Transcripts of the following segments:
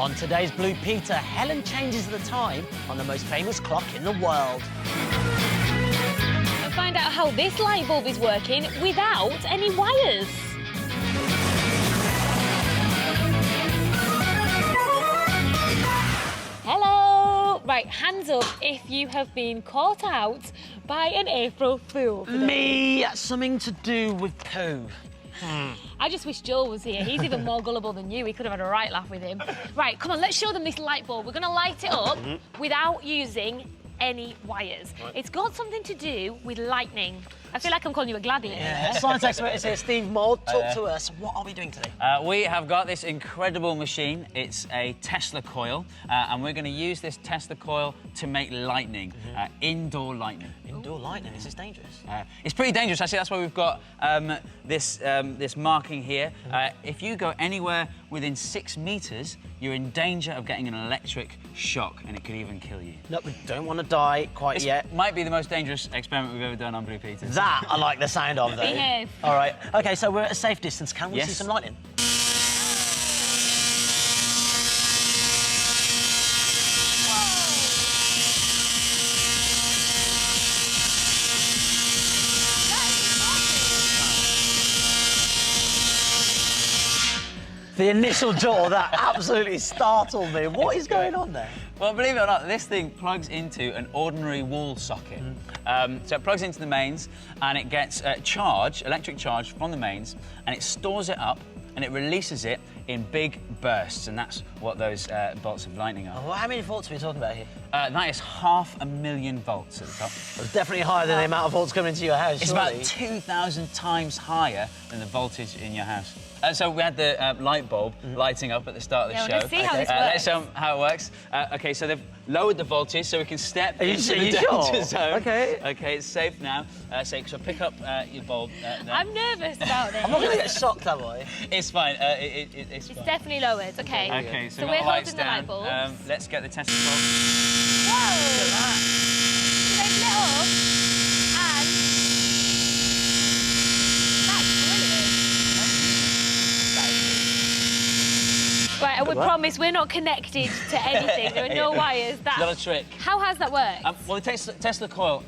On today's Blue Peter, Helen changes the time on the most famous clock in the world. And find out how this light bulb is working without any wires. Hello! Right, hands up if you have been caught out by an April Fool today. Me, something to do with poo. I just wish Joel was here. He's even more gullible than you. We could have had a right laugh with him. Right, come on, let's show them this light bulb. We're going to light it up without using any wires. Right. It's got something to do with lightning. I feel like I'm calling you a gladiator. Yeah, science expert is here, Steve Mould. Talk to us. What are we doing today? We have got this incredible machine. It's a Tesla coil, and we're going to use this Tesla coil to make lightning, indoor lightning. Indoor lightning, is this dangerous? It's pretty dangerous, actually. That's why we've got this marking here. If you go anywhere within 6 metres, you're in danger of getting an electric shock, and it could even kill you. No, we don't want to die quite yet. Might be the most dangerous experiment we've ever done on Blue Peter. That I like the sound of, though. Behave. All right. OK, so we're at a safe distance. Can we see some lightning? The initial jaw, that absolutely startled me. What is going on there? Well, believe it or not, this thing plugs into an ordinary wall socket. So it plugs into the mains, and it gets electric charge from the mains, and it stores it up, and it releases it in big bursts, and that's what those bolts of lightning are. Well, how many volts are we talking about here? That is 500,000 volts at the top. It's definitely higher than the amount of volts coming into your house, It's surely. about 2,000 times higher than the voltage in your house. So we had the light bulb lighting up at the start of the show. Let's see how this Let's works. show them how it works. OK, so they've lowered the voltage so we can step into the danger sure? zone. OK. OK, it's safe now. So pick up your bulb. There. I'm nervous about this. I'm not going to get shocked, am I? It's fine. It's It's fine. definitely lowered. OK. OK, So we've we're got the lights holding the light down. bulbs. Let's get the Tesla bulb. Whoa! Look at that. They've lit up, and that's brilliant. Right, and we promise we're not connected to anything. There are no wires. It's not a trick. How has that worked? Well, the Tesla coil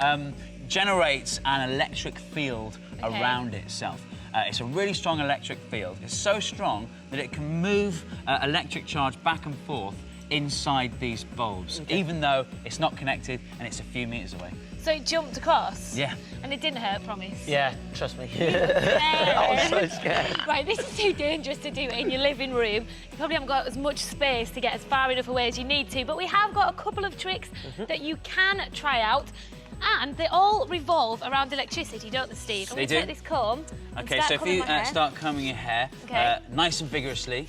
generates an electric field around itself. It's a really strong electric field. It's so strong that it can move electric charge back and forth inside these bulbs, even though it's not connected and it's a few metres away. So it jumped across? Yeah. And it didn't hurt, promise? Yeah, trust me. I was so scared. Right, this is too dangerous to do in your living room. You probably haven't got as much space to get as far enough away as you need to, but we have got a couple of tricks that you can try out. And they all revolve around electricity, don't they, Steve? I'm They going to do. take this comb. OK, so if you start combing your hair nice and vigorously.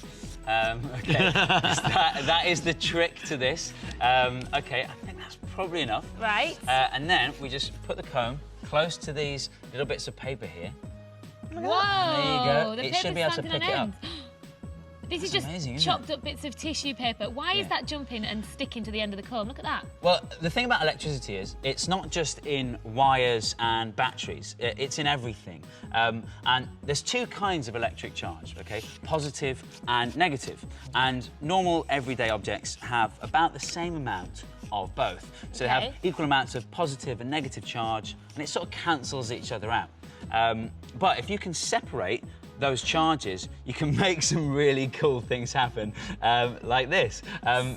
OK, that is the trick to this. OK, I think that's probably enough. Right. And then we just put the comb close to these little bits of paper here. Whoa! There you go. The It should be able to paper's pick it standing up. on end. This is That's just amazing, isn't chopped up bits of tissue paper. Why is that jumping and sticking to the end of the comb? Look at that. Well, the thing about electricity is it's not just in wires and batteries, it's in everything. And there's two kinds of electric charge, OK? Positive and negative. And normal everyday objects have about the same amount of both. So they have equal amounts of positive and negative charge, and it sort of cancels each other out. But if you can separate those charges, you can make some really cool things happen, like this.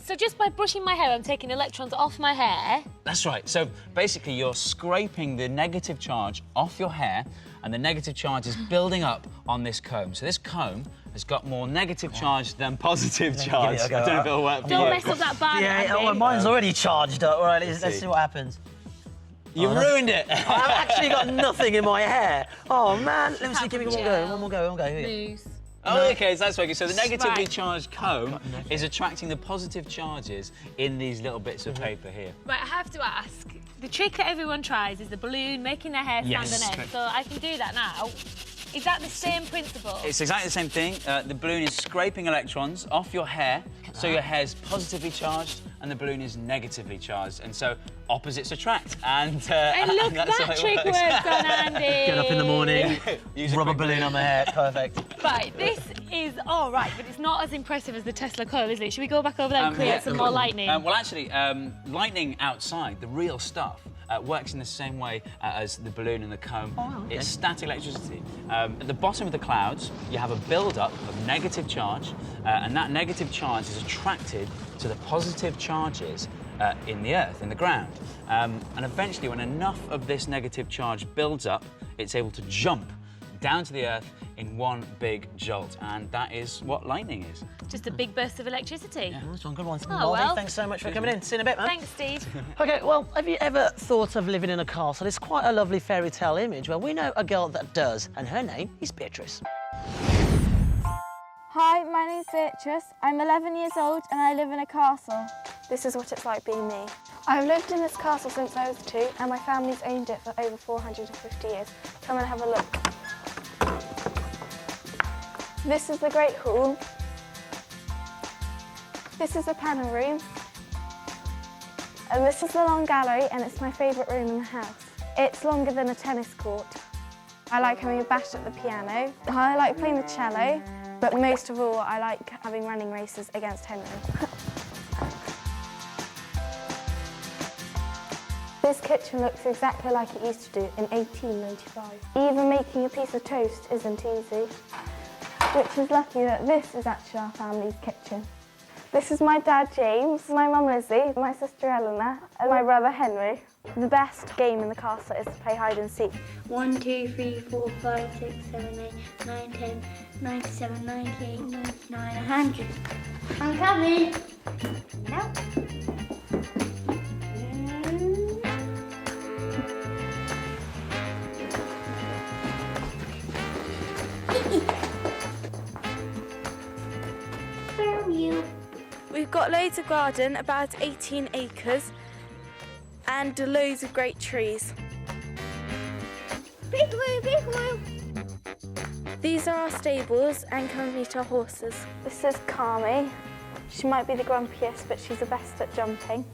So just by brushing my hair, I'm taking electrons off my hair. That's right. So basically, you're scraping the negative charge off your hair, and the negative charge is building up on this comb. So this comb has got more negative charge than positive charge. I don't know if it'll work for you. Don't mess up that band, Yeah, Andy. well, mine's already charged up. All right, let's see what happens. You ruined it. I've actually got nothing in my hair. Oh, man. Let me see. Give me one go. One more go. Here we go. Loose. Oh, OK, so that's working. So the negatively Right. charged comb is attracting the positive charges in these little bits of paper here. Right, I have to ask. The trick that everyone tries is the balloon making their hair stand Yes. on end. So I can do that now. Is that the same principle? It's exactly the same thing. The balloon is scraping electrons off your hair, so your hair's positively charged and the balloon is negatively charged, and so opposites attract. And look, that's how that it trick works. works on Andy. Get up in the morning, Use a rub a quick balloon on my hair. Perfect. Right, this is all right, but it's not as impressive as the Tesla coil, is it? Should we go back over there and create some more lightning? Well, actually, lightning outside, the real stuff, works in the same way as the balloon and the comb. Oh, okay. It's static electricity. At the bottom of the clouds, you have a build-up of negative charge, and that negative charge is attracted to the positive charges in the earth, in the ground. And eventually, when enough of this negative charge builds up, it's able to jump down to the earth in one big jolt, and that is what lightning is. Just a big burst of electricity. Yeah, that's one good one. Oh, well. Thanks so much for coming in. See you in a bit, man. Thanks, Steve. OK, well, have you ever thought of living in a castle? It's quite a lovely fairy tale image. Well, we know a girl that does, and her name is Beatrice. Hi, my name's Beatrice. I'm 11 years old and I live in a castle. This is what it's like being me. I've lived in this castle since I was 2 and my family's owned it for over 450 years. Come and have a look. This is the Great Hall. This is the panel room. And this is the long gallery and it's my favourite room in the house. It's longer than a tennis court. I like having a bash at the piano. I like playing the cello. But most of all, I like having running races against Henry. This kitchen looks exactly like it used to do in 1895. Even making a piece of toast isn't easy, which is lucky that this is actually our family's kitchen. This is my dad, James, my mum, Lizzie, my sister, Eleanor, and my brother, Henry. The best game in the castle is to play hide and seek. 1, 2, 3, 4, 5, 6, 7, 8, 9, 10, 97, 98, 99, 100. I'm coming. No. Where are you? We've got loads of garden, about 18 acres, and loads of great trees. Big woo, big woo. These are our stables and come meet our horses. This is Kami. She might be the grumpiest, but she's the best at jumping.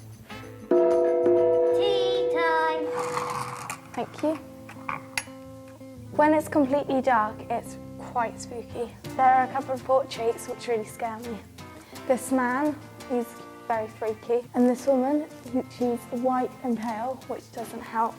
Tea time. Thank you. When it's completely dark, it's quite spooky. There are a couple of portraits which really scare me. This man, he's very freaky, and this woman, she's white and pale, which doesn't help.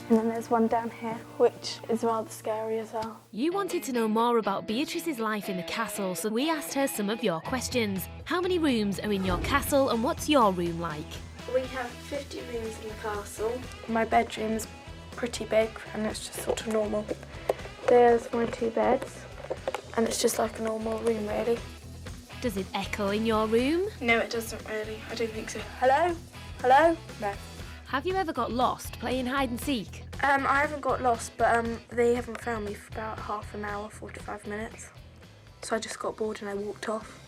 And then there's one down here, which is rather scary as well. You wanted to know more about Beatrice's life in the castle, so we asked her some of your questions. How many rooms are in your castle and what's your room like? We have 50 rooms in the castle. My bedroom's pretty big and it's just sort of normal. There's my 2 beds and it's just like a normal room really. Does it echo in your room? No, it doesn't really. I don't think so. Hello? Hello? No. Have you ever got lost playing hide and seek? I haven't got lost, but they haven't found me for about half an hour, 45 minutes. So I just got bored and I walked off.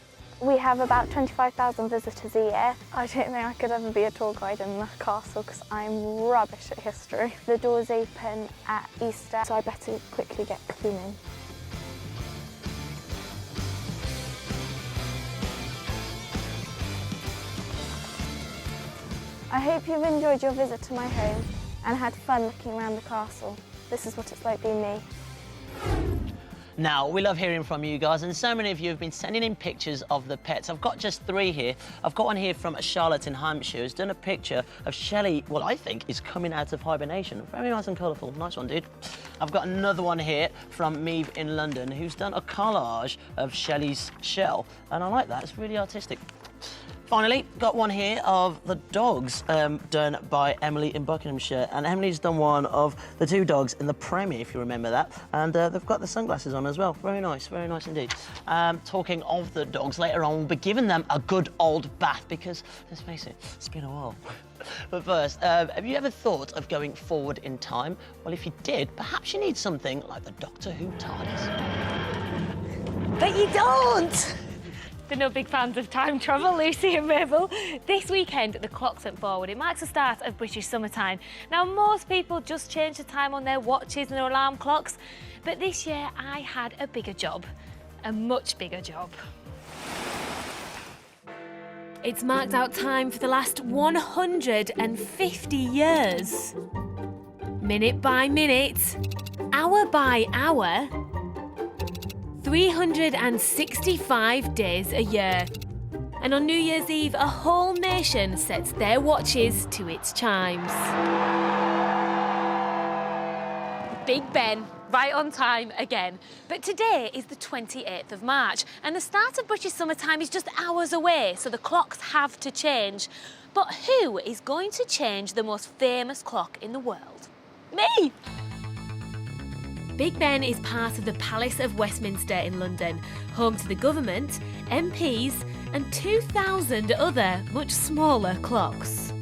We have about 25,000 visitors a year. I don't think I could ever be a tour guide in the castle because I'm rubbish at history. The doors open at Easter, so I better quickly get cleaning. I hope you've enjoyed your visit to my home and had fun looking around the castle. This is what it's like being me. Now, we love hearing from you guys, and so many of you have been sending in pictures of the pets. I've got just 3 here. I've got one here from Charlotte in Hampshire, who's done a picture of Shelley, what I think is coming out of hibernation. Very nice and colourful. Nice one, dude. I've got another one here from Meave in London, who's done a collage of Shelley's shell, and I like that. It's really artistic. Finally, got one here of the dogs done by Emily in Buckinghamshire. And Emily's done one of the 2 dogs in the Premier, if you remember that. And they've got the sunglasses on as well. Very nice indeed. Talking of the dogs, later on we'll be giving them a good old bath because, let's face it, it's been a while. But first, have you ever thought of going forward in time? Well, if you did, perhaps you need something like the Doctor Who TARDIS. But you don't! They're no big fans of time travel, Lucy and Mabel. This weekend, the clocks went forward. It marks the start of British summertime. Now, most people just change the time on their watches and their alarm clocks, but this year I had a bigger job, a much bigger job. It's marked out time for the last 150 years. Minute by minute, hour by hour, 365 days a year. And on New Year's Eve, a whole nation sets their watches to its chimes. Big Ben, right on time again. But today is the 28th of March, and the start of British summertime is just hours away, so the clocks have to change. But who is going to change the most famous clock in the world? Me! Big Ben is part of the Palace of Westminster in London, home to the government, MPs, and 2,000 other, much smaller clocks.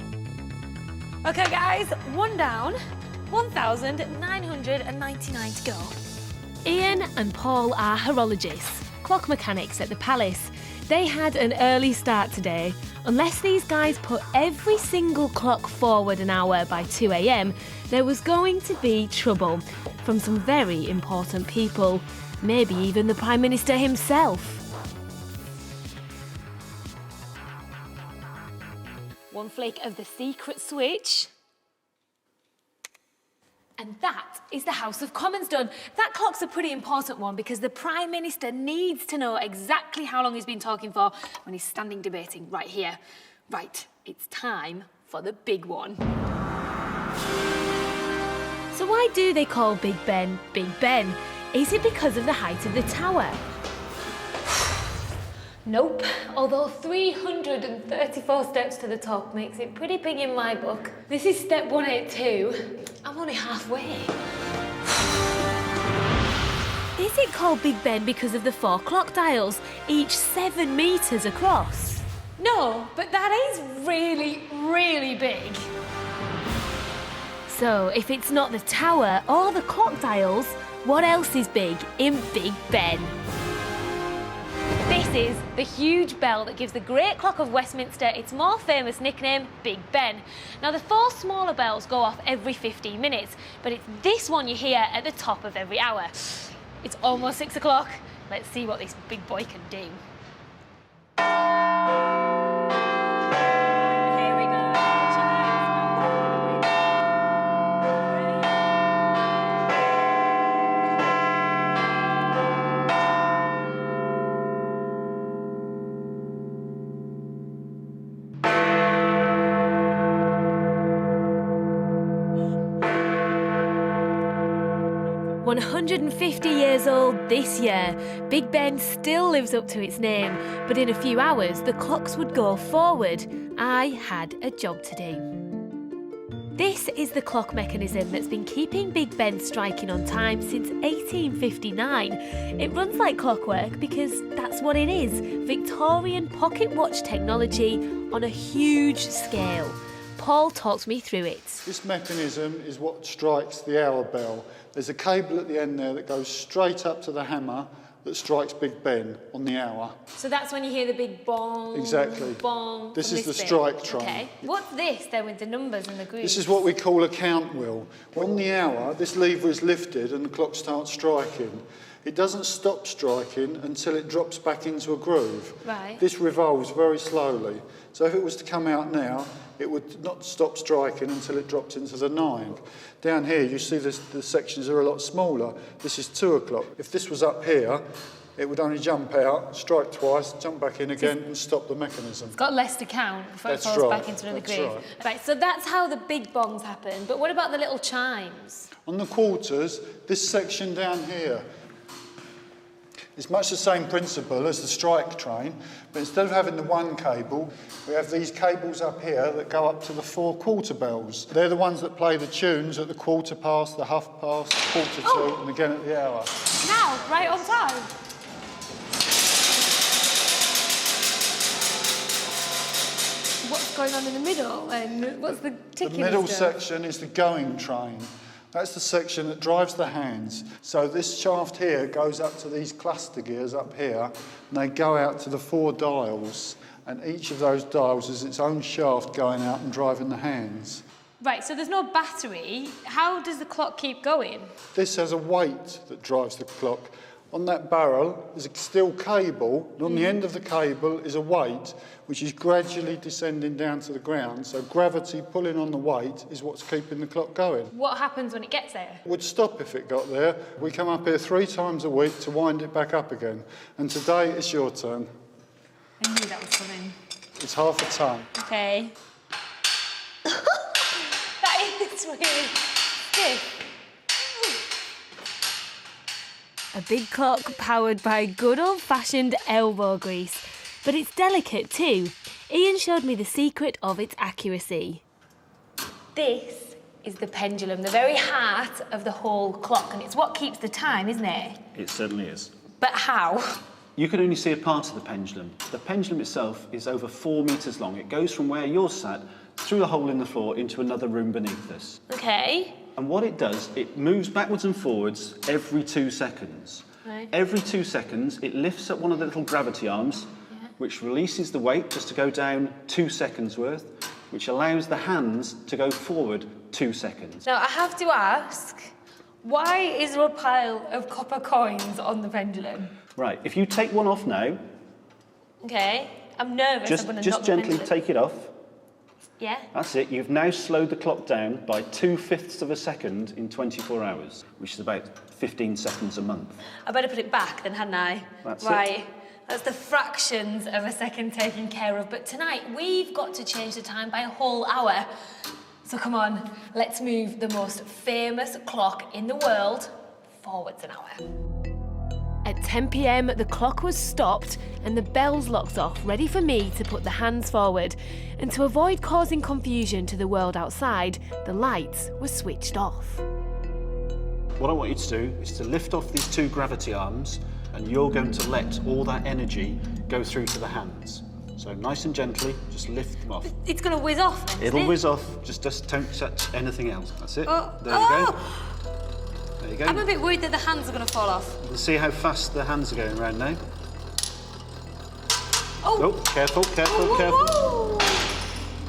OK, guys, one down. 1,999 to go. Ian and Paul are horologists, clock mechanics at the Palace. They had an early start today. Unless these guys put every single clock forward an hour by 2 a.m, there was going to be trouble from some very important people, maybe even the Prime Minister himself. One flick of the secret switch. And that is the House of Commons done. That clock's a pretty important one because the Prime Minister needs to know exactly how long he's been talking for when he's standing debating right here. Right, it's time for the big one. So why do they call Big Ben Big Ben? Is it because of the height of the tower? Nope, although 334 steps to the top makes it pretty big in my book. This is step 182. I'm only halfway. Is it called Big Ben because of the 4 clock dials, each 7 metres across? No, but that is really, really big. So if it's not the tower or the clock dials, what else is big in Big Ben? This is the huge bell that gives the Great Clock of Westminster its more famous nickname, Big Ben. Now, the 4 smaller bells go off every 15 minutes, but it's this one you hear at the top of every hour. It's almost 6 o'clock. Let's see what this big boy can do. Here we go. Chimes. 150 years old this year, Big Ben still lives up to its name, but in a few hours the clocks would go forward. I had a job to do. This is the clock mechanism that's been keeping Big Ben striking on time since 1859. It runs like clockwork because that's what it is, Victorian pocket watch technology on a huge scale. Paul talked me through it. This mechanism is what strikes the hour bell. There's a cable at the end there that goes straight up to the hammer that strikes Big Ben on the hour. So that's when you hear the big bong, exactly. Bong. This is the bit. strike train. Okay. What's this then with the numbers and the grooves? This is what we call a count wheel. On the hour, this lever is lifted and the clock starts striking. It doesn't stop striking until it drops back into a groove. Right. This revolves very slowly. So if it was to come out now, it would not stop striking until it dropped into the 9. Down here, you see the sections are a lot smaller. This is 2 o'clock. If this was up here, it would only jump out, strike twice, jump back in again and stop the mechanism. It's got less to count before That's it falls right. back into another That's groove. Right, so that's how the big bongs happen. But what about the little chimes? On the quarters, this section down here, it's much the same principle as the strike train, but instead of having the one cable, we have these cables up here that go up to the 4 quarter bells. They're the ones that play the tunes at the quarter past, the half past, quarter to, and again at the hour. Now, right on time. What's going on in the middle, and what's the ticking? The middle stuff? section is the going train. That's the section that drives the hands. So this shaft here goes up to these cluster gears up here, and they go out to the 4 dials, and each of those dials is its own shaft going out and driving the hands. Right, so there's no battery. How does the clock keep going? This has a weight that drives the clock. On that barrel is a steel cable, and on the end of the cable is a weight which is gradually descending down to the ground, so gravity pulling on the weight is what's keeping the clock going. What happens when it gets there? It would stop if it got there. We come up here 3 times a week to wind it back up again, and today it's your turn. I knew that was coming. It's half a tonne. Okay. That is really stiff. A big clock powered by good old-fashioned elbow grease. But it's delicate too. Ian showed me the secret of its accuracy. This is the pendulum, the very heart of the whole clock, and it's what keeps the time, isn't it? It certainly is. But how? You can only see a part of the pendulum. The pendulum itself is over 4 metres long. It goes from where you're sat through the hole in the floor into another room beneath us. Okay. And what it does, it moves backwards and forwards every 2 seconds. Right. Every 2 seconds, it lifts up one of the little gravity arms, which releases the weight just to go down 2 seconds worth, which allows the hands to go forward 2 seconds. Now, I have to ask, why is there a pile of copper coins on the pendulum? Right, if you take one off now, Okay. I'm nervous. I'm gonna knock just the gently pendulum. take it off. Yeah? That's it. You've now slowed the clock down by 2/5 of a second in 24 hours, which is about 15 seconds a month. I better put it back then, hadn't I? That's it. Right. That's the fractions of a second taken care of. But tonight, we've got to change the time by a whole hour. So come on, let's move the most famous clock in the world forwards an hour. At 10 p.m, the clock was stopped and the bells locked off, ready for me to put the hands forward. And to avoid causing confusion to the world outside, the lights were switched off. What I want you to do is to lift off these 2 gravity arms, and you're going to let all that energy go through to the hands. So nice and gently, just lift them off. It's gonna whiz off then, It'll isn't it? whiz off, just don't touch anything else. That's it. Oh. There you go. There you go. I'm a bit worried that the hands are gonna fall off. You can see how fast the hands are going around now. Oh! Oh, careful, careful, Whoa, careful. whoa, whoa.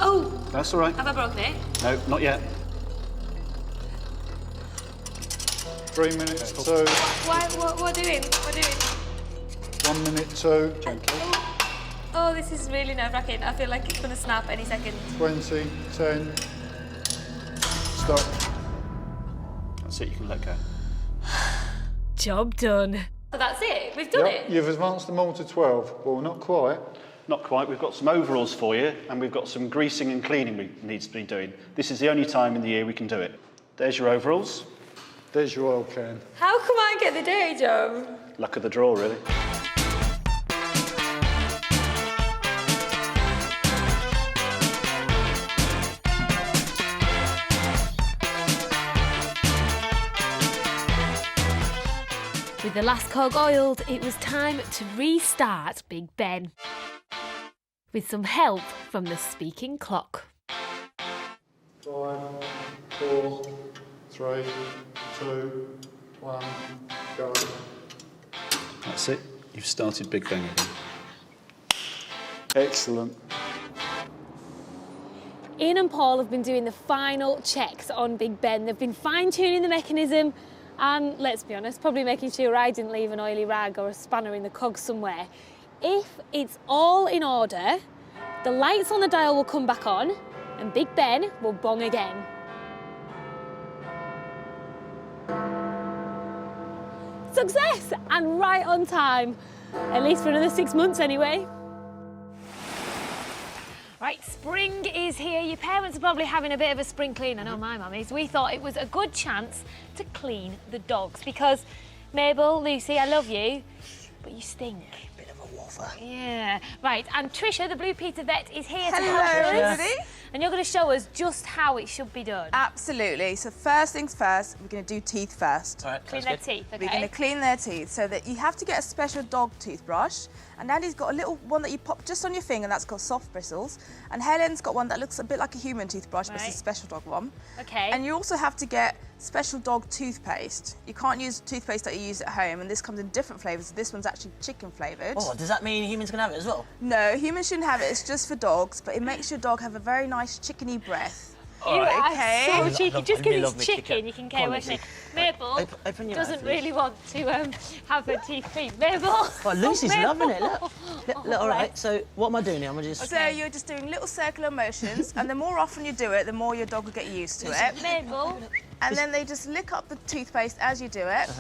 Oh! That's all right. Have I broken it? No, not yet. 3 minutes, 2, What are doing? 1 minute, 2, gently. Oh, this is really nerve-wracking. I feel like it's gonna snap any second. 20, 10, stop. That's it, you can let go. Job done. So that's it. We've done it. You've advanced them all to 12. Well, not quite. Not quite. We've got some overalls for you, and we've got some greasing and cleaning we needs to be doing. This is the only time in the year we can do it. There's your overalls. There's your oil can. How come I get the day job? Luck of the draw, really. With the last cog oiled, it was time to restart Big Ben. With some help from the speaking clock. 5, 4, 3, 2, 1, go. That's it. You've started Big Ben again. Excellent. Ian and Paul have been doing the final checks on Big Ben. They've been fine-tuning the mechanism and, let's be honest, probably making sure I didn't leave an oily rag or a spanner in the cogs somewhere. If it's all in order, the lights on the dial will come back on and Big Ben will bong again. Success! And right on time. At least for another 6 months anyway. Right, spring is here. Your parents are probably having a bit of a spring clean. I know my mum is. We thought it was a good chance to clean the dogs because, Mabel, Lucy, I love you, but you stink. Bit of a waffer. Yeah. Right, and Trisha, the Blue Peter vet, is here to Hello, help us. everybody. And you're going to show us just how it should be done. Absolutely. So first things first, we're going to do teeth first. All right, Clean sounds their good. teeth, We're going okay? to clean their teeth so that you have to get a special dog toothbrush. And Andy's got a little one that you pop just on your finger, and that's called soft bristles. And Helen's got one that looks a bit like a human toothbrush, but Right. it's a special dog one. Okay. And you also have to get special dog toothpaste. You can't use toothpaste that you use at home, and this comes in different flavours. This one's actually chicken flavoured. Oh, does that mean humans can have it as well? No, humans shouldn't have it. It's just for dogs, but it makes your dog have a very nice chickeny breath. You are okay. so I cheeky. love- Just I because love it's my chicken, chicken. you can Come get on, away with Lucy. it. Mabel Open your doesn't mouth, really want to have her teeth cleaned. Mabel. Oh, Lucy's Mabel. loving it. Look, all right. So what am I doing here? I'm gonna just. So you're just doing little circular motions, and the more often you do it, the more your dog will get used to it. Mabel. And then they just lick up the toothpaste as you do it.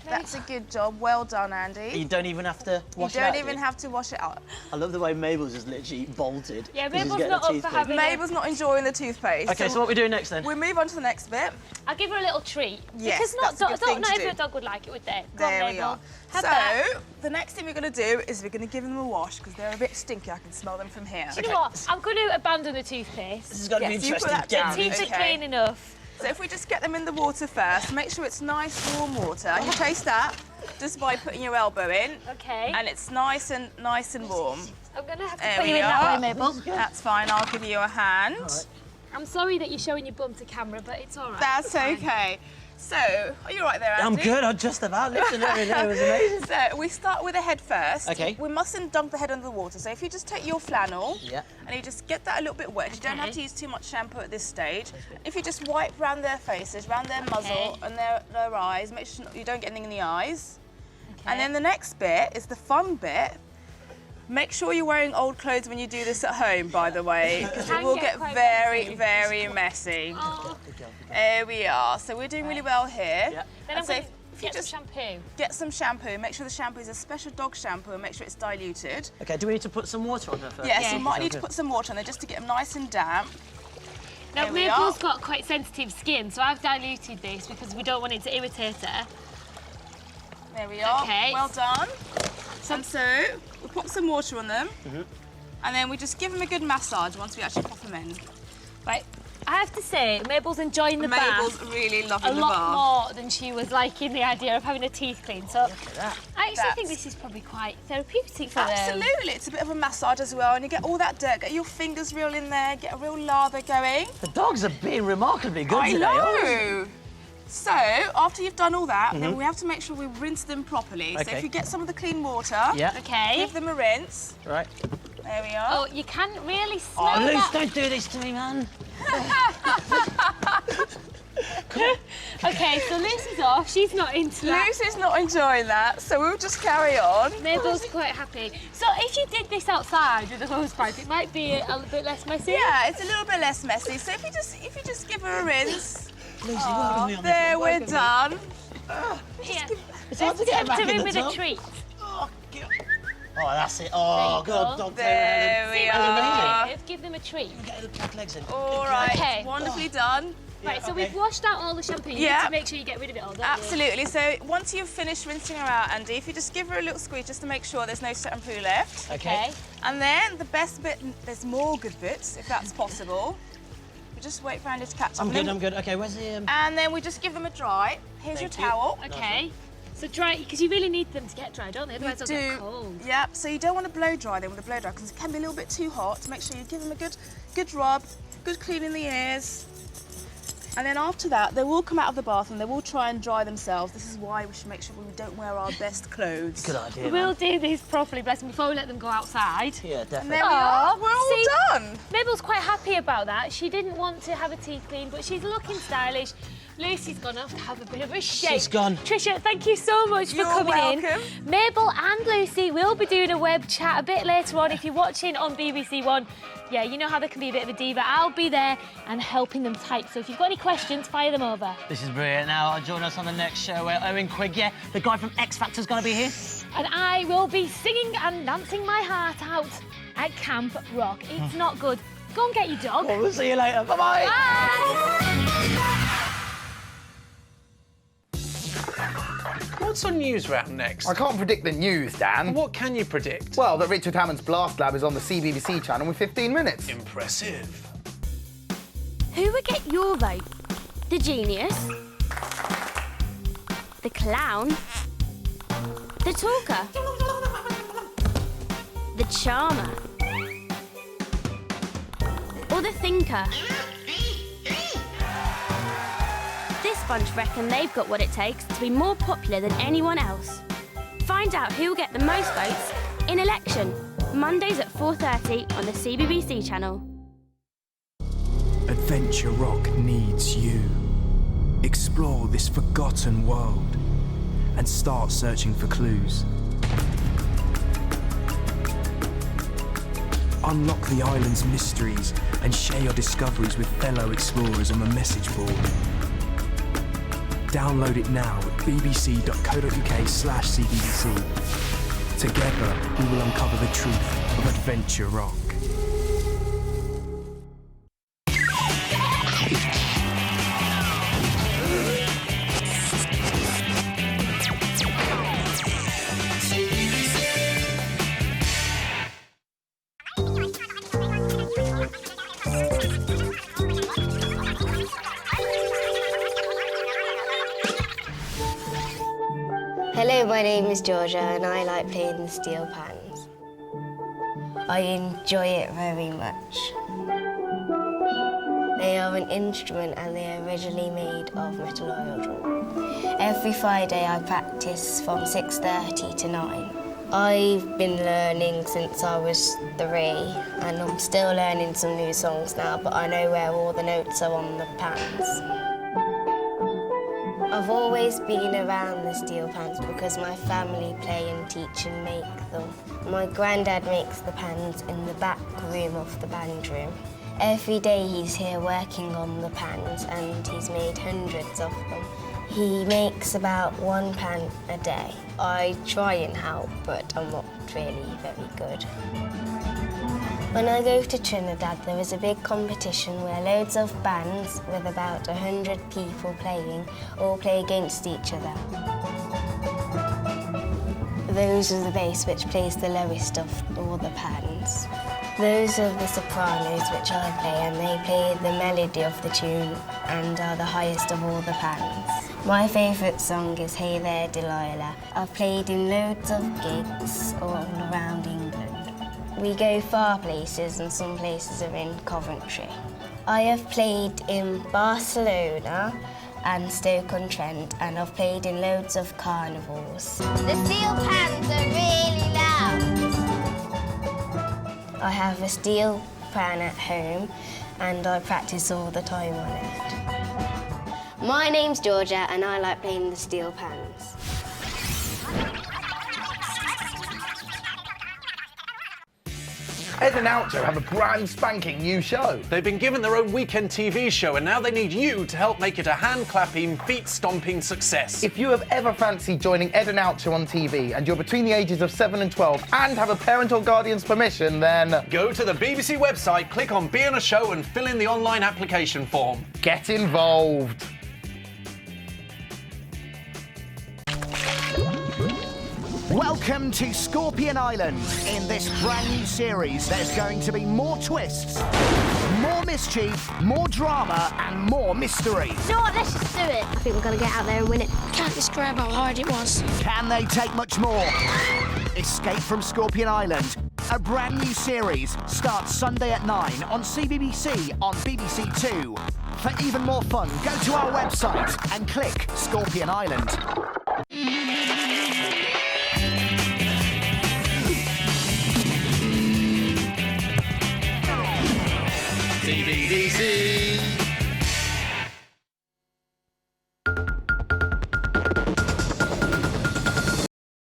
That's a good job. Well done, Andy. You don't even have to wash You it out. don't even do you? have to wash it out. I love the way Mabel's just literally bolted. Yeah, 'cause she's Mabel's getting not the up teeth for cleaned. having Mabel's not enjoying the toothpaste. Okay, so what are we doing next then? we move on to the next bit. I'll give her a little treat. Yes, because that's a good thing not to every do. dog would like it, would they? Go on, There we Mabel. are. Have So, that. the next thing we're going to do is we're going to give them a wash because they're a bit stinky. I can smell them from here. Do you know what? I'm going to abandon the toothpaste. This is going to be Yes, you put interesting. that Get down. me- Teeth Okay. are clean enough. So if we just get them in the water first, make sure it's nice warm water. You taste that just by putting your elbow in, Okay. and it's nice and warm. I'm going to have to There put we you in that are. way, Mabel. That's fine. I'll give you a hand. I'm sorry that you're showing your bum to camera, but it's all right. That's It's fine. okay. So, are you right there, Andy? I'm good. I'm just about lifting everything. It was amazing. So we start with the head first. Okay. We mustn't dunk the head under the water. So if you just take your flannel Yeah. and you just get that a little bit wet, you don't have Okay. to use too much shampoo at this stage. If you just wipe round their faces, round their muzzle Okay. and their eyes, make sure you don't get anything in the eyes. Okay. And then the next bit is the fun bit. Make sure you're wearing old clothes when you do this at home, by the way, because it Can will get get quite very, messy. very messy. Oh, There we are. So we're doing really well here. Yeah. then And I'm so going to if you get some just shampoo. get some shampoo, make sure the shampoo is a special dog shampoo and make sure it's diluted. Okay, do we need to put some water on her first? Yes, Yeah. you might need to Okay. put some water on there just to get them nice and damp. Now, There we Mabel's are. got quite sensitive skin, so I've diluted this because we don't want it to irritate her. There we are. Okay. Well done. And so we put some water on them, and then we just give them a good massage once we actually pop them in. Right, I have to say, Mabel's enjoying the Mabel's bath really a loving the lot bath. more than she was liking the idea of having her teeth cleaned. So that. I actually That's- think this is probably quite therapeutic for them. Absolutely, it's a bit of a massage as well, and you get all that dirt, get your fingers real in there, get a real lather going. The dogs are being remarkably good I today. know. So, after you've done all that, then we have to make sure we rinse them properly. So Okay. if you get some of the clean water, Yeah. Okay. give them a rinse. Right. There we are. Oh, you can't really smell Oh, Luce, that. don't do this to me, man. Okay, so Lucy's off. She's not into that. Lucy's not enjoying that, so we'll just carry on. Mabel's quite happy. So if you did this outside with a hose pipe, it might be a little bit less messy. Yeah, it's a little bit less messy. So if you just give her a rinse, Lucy, work with me on this there one, we're work with me. done. Here. It's hard to get her back Tempt her in in the with a tub. treat. Oh, that's it. Oh, There you God, go. dog There we are. Give them a treat. Get her back legs in. All right, Okay. wonderfully done. Right, so okay. we've washed out all the shampoo. You Yeah. need to make sure you get rid of it all, don't you? Absolutely. So once you've finished rinsing her out, Andy, if you just give her a little squeeze just to make sure there's no shampoo left. Okay. And then the best bit, there's more good bits, if that's possible. We just wait for Andy to catch up. I'm And good, then- I'm good. Okay, where's the... And then we just give them a dry. Here's Thank your you. towel. Okay. So dry, because you really need them to get dry, don't they? Otherwise they'll get cold. Yep. So you don't want to blow dry them with a blow dry because it can be a little bit too hot. To make sure you give them a good rub, good clean in the ears. And then after that, they will come out of the bath and they will try and dry themselves. This is why we should make sure we don't wear our best clothes. Good idea, We will do this properly, bless them, before we let them go outside. Yeah, And definitely. there we are. We're all See? done. Mabel's quite happy about that. She didn't want to have her teeth cleaned, but she's looking stylish. Lucy's gone off to have a bit of a shake. She's gone. Trisha, thank you so much You're for coming welcome. in. Mabel and Lucy will be doing a web chat a bit later on. If you're watching on BBC One, yeah, you know how they can be a bit of a diva. I'll be there and helping them type. So if you've got any questions, fire them over. This is brilliant. Now, join us on the next show where Owen Quigg, yeah, the guy from X Factor's going to be here. And I will be singing and dancing my heart out at Camp Rock. It's not good. Go and get your dog. Well, we'll see you later. Bye-bye. Bye. What's on News Wrap next? I can't predict the news, Dan. What can you predict? Well, that Richard Hammond's Blast Lab is on the CBBC channel in 15 minutes. Impressive. Who would get your vote? The genius? The clown? The talker? The charmer? Or the thinker? This bunch reckon they've got what it takes to be more popular than anyone else. Find out who will get the most votes in Election, Mondays at 4:30 on the CBBC channel. At Adventure Rock needs you. Explore this forgotten world and start searching for clues. Unlock the island's mysteries and share your discoveries with fellow explorers on the message board. Download it now at bbc.co.uk/cbbc. Together, we will uncover the truth of Adventure Rock. Hello, my name is Georgia and I like playing the steel pans. I enjoy it very much. They are an instrument and they are originally made of metal oil drum. Every Friday I practice from 6:30 to 9. I've been learning since I was 3 and I'm still learning some new songs now, but I know where all the notes are on the pans. I've always been around the steel pans because my family play and teach and make them. My granddad makes the pans in the back room of the band room. Every day he's here working on the pans and he's made hundreds of them. He makes about 1 pan a day. I try and help, but I'm not really very good. When I go to Trinidad, there is a big competition where loads of bands with about 100 people playing all play against each other. Those are the bass, which plays the lowest of all the pans. Those are the sopranos, which I play, and they play the melody of the tune and are the highest of all the pans. My favourite song is Hey There Delilah. I've played in loads of gigs all around England. We go far places and some places are in Coventry. I have played in Barcelona and Stoke-on-Trent and I've played in loads of carnivals. The steel pans are really loud. I have a steel pan at home and I practice all the time on it. My name's Georgia and I like playing the steel pans. Ed and Oucho have a brand spanking new show. They've been given their own weekend TV show and now they need you to help make it a hand-clapping, feet-stomping success. If you have ever fancied joining Ed and Oucho on TV and you're between the ages of 7 and 12 and have a parent or guardian's permission, then go to the BBC website, click on Be on a Show and fill in the online application form. Get involved. Welcome to Scorpion Island. In this brand new series, there's going to be more twists, more mischief, more drama, and more mystery. You know what? Let's just do it. I think we're going to get out there and win it. Can't describe how hard it was. Can they take much more? Escape from Scorpion Island. A brand new series starts Sunday at 9 on CBBC on BBC Two. For even more fun, go to our website and click Scorpion Island. CBBC.